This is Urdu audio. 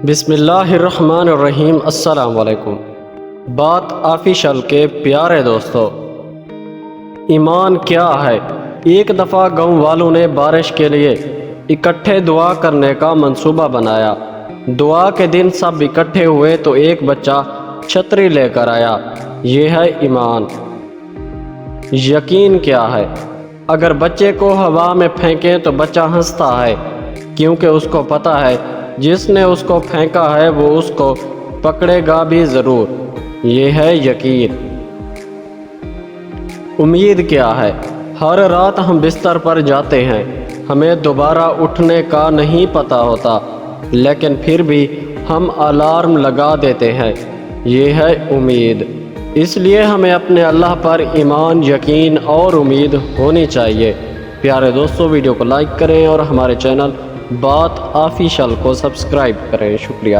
بسم اللہ الرحمن الرحیم۔ السلام علیکم۔ بات آفیشل کے پیارے دوستو، ایمان کیا ہے؟ ایک دفعہ گاؤں والوں نے بارش کے لیے اکٹھے دعا کرنے کا منصوبہ بنایا۔ دعا کے دن سب اکٹھے ہوئے تو ایک بچہ چھتری لے کر آیا۔ یہ ہے ایمان۔ یقین کیا ہے؟ اگر بچے کو ہوا میں پھینکیں تو بچہ ہنستا ہے، کیونکہ اس کو پتہ ہے جس نے اس کو پھینکا ہے وہ اس کو پکڑے گا بھی ضرور۔ یہ ہے یقین۔ امید کیا ہے؟ ہر رات ہم بستر پر جاتے ہیں، ہمیں دوبارہ اٹھنے کا نہیں پتہ ہوتا، لیکن پھر بھی ہم الارم لگا دیتے ہیں۔ یہ ہے امید۔ اس لیے ہمیں اپنے اللہ پر ایمان، یقین اور امید ہونی چاہیے۔ پیارے دوستو، ویڈیو کو لائک کریں اور ہمارے چینل بات آفیشل کو سبسکرائب کریں۔ شکریہ۔